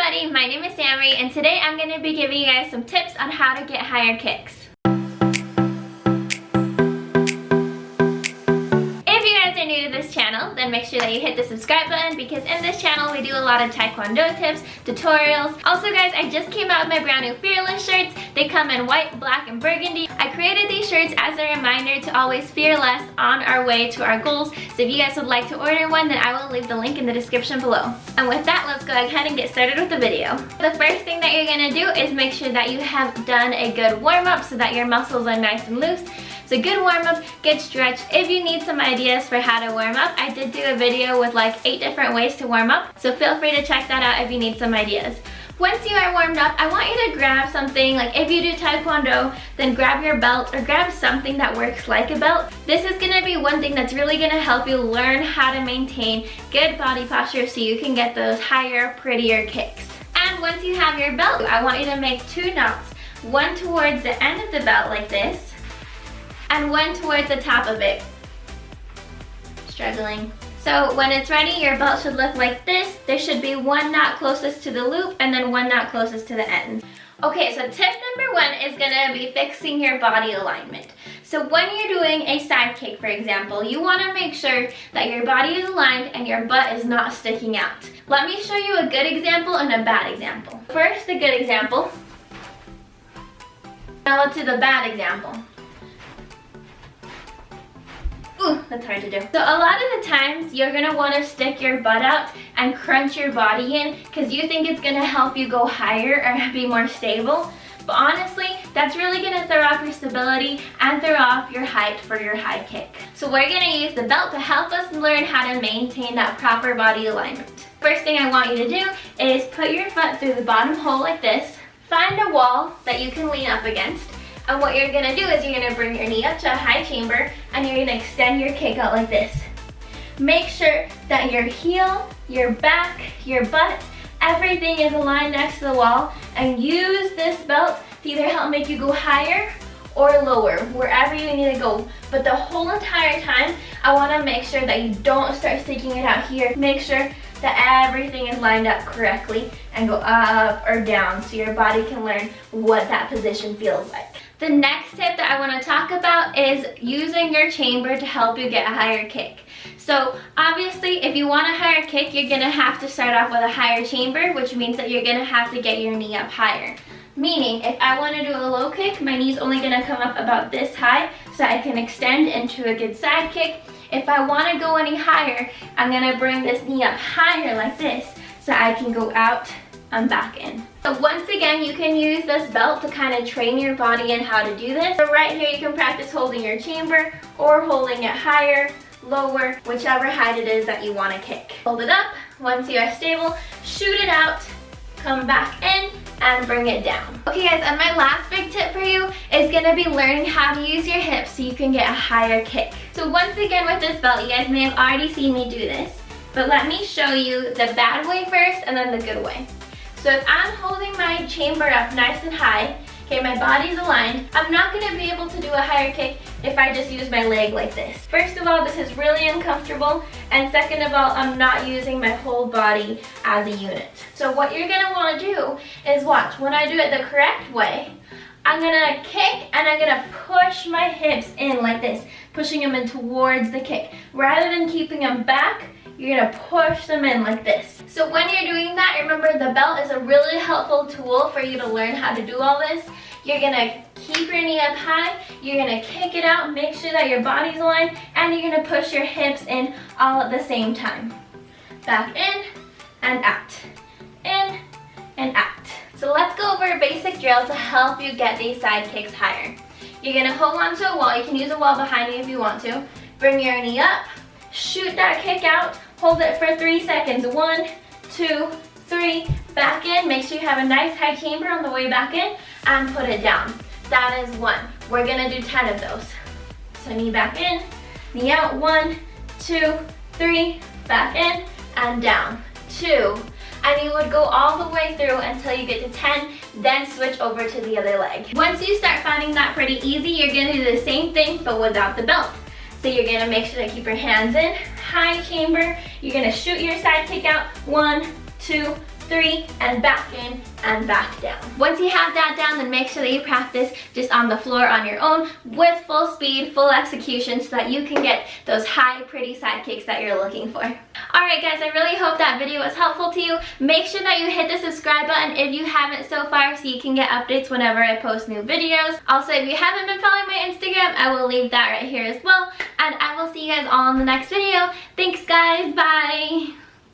everybody, my name is Samery and today I'm going to be giving you guys some tips on how to get higher kicks. Then make sure that you hit the subscribe button because in this channel we do a lot of Taekwondo tips, tutorials. Also guys, I just came out with my brand new Fearless shirts. They come in white, black, and burgundy. I created these shirts as a reminder to always fear less on our way to our goals. So if you guys would like to order one, then I will leave the link in the description below. And with that, let's go ahead and get started with the video. The first thing that you're gonna do is make sure that you have done a good warm-up so that your muscles are nice and loose. So good warm-up, good stretch. If you need some ideas for how to warm up, I did do a video with like 8 different ways to warm up. So feel free to check that out if you need some ideas. Once you are warmed up, I want you to grab something, like if you do Taekwondo, then grab your belt or grab something that works like a belt. This is gonna be one thing that's really gonna help you learn how to maintain good body posture so you can get those higher, prettier kicks. And once you have your belt, I want you to make 2 knots. One towards the end of the belt like this, and one towards the top of it. Struggling. So when it's ready, your belt should look like this. There should be 1 knot closest to the loop and then 1 knot closest to the end. Okay, so tip number 1 is gonna be fixing your body alignment. So when you're doing a side kick, for example, you wanna make sure that your body is aligned and your butt is not sticking out. Let me show you a good example and a bad example. First, the good example. Now to the bad example. Ooh, that's hard to do. So a lot of the times you're gonna wanna stick your butt out and crunch your body in because you think it's gonna help you go higher or be more stable. But honestly, that's really gonna throw off your stability and throw off your height for your high kick. So we're gonna use the belt to help us learn how to maintain that proper body alignment. First thing I want you to do is put your foot through the bottom hole like this. Find a wall that you can lean up against. And what you're gonna do is you're gonna bring your knee up to a high chamber and you're gonna extend your kick out like this. Make sure that your heel, your back, your butt, everything is aligned next to the wall, and use this belt to either help make you go higher or lower, wherever you need to go. But the whole entire time, I wanna make sure that you don't start sticking it out here. Make sure that everything is lined up correctly and go up or down so your body can learn what that position feels like. The next tip that I want to talk about is using your chamber to help you get a higher kick. So obviously if you want a higher kick, you're going to have to start off with a higher chamber, which means that you're going to have to get your knee up higher. Meaning if I want to do a low kick, my knee's only going to come up about this high so I can extend into a good side kick. If I want to go any higher, I'm going to bring this knee up higher like this so I can go out and back in. So once again, you can use this belt to kind of train your body in how to do this. So right here you can practice holding your chamber or holding it higher, lower, whichever height it is that you want to kick. Hold it up. Once you are stable, shoot it out, come back in, and bring it down. Okay guys, and my last big tip for you is gonna be learning how to use your hips so you can get a higher kick. So once again with this belt, you guys may have already seen me do this, but let me show you the bad way first and then the good way. So if I'm holding my chamber up nice and high, okay, my body's aligned, I'm not gonna be able to do a higher kick if I just use my leg like this. First of all, this is really uncomfortable, and second of all, I'm not using my whole body as a unit. So what you're gonna wanna do is watch, when I do it the correct way, I'm gonna kick and I'm gonna push my hips in like this, pushing them in towards the kick. Rather than keeping them back, you're gonna push them in like this. So when you're doing that, remember the belt is a really helpful tool for you to learn how to do all this. You're gonna keep your knee up high, you're gonna kick it out, make sure that your body's aligned, and you're gonna push your hips in all at the same time. Back in and out, in and out. So let's go over a basic drill to help you get these side kicks higher. You're gonna hold on to a wall, you can use a wall behind you if you want to. Bring your knee up, shoot that kick out, hold it for 3 seconds. 1, 2, 3, back in. Make sure you have a nice high chamber on the way back in and put it down. That is 1. We're gonna do 10 of those. So knee back in, knee out. 1, 2, 3, back in and down. 2. And you would go all the way through until you get to 10, then switch over to the other leg. Once you start finding that pretty easy, you're gonna do the same thing but without the belt. So you're gonna make sure to keep your hands in, high chamber. You're gonna shoot your side kick out. 1, 2, 3, and back in and back down. Once you have that down, then make sure that you practice just on the floor on your own with full speed, full execution, so that you can get those high, pretty side kicks that you're looking for. Alright guys, I really hope that video was helpful to you. Make sure that you hit the subscribe button if you haven't so far, so you can get updates whenever I post new videos. Also, if you haven't been following my Instagram, I will leave that right here as well. And I will see you guys all in the next video. Thanks guys, bye!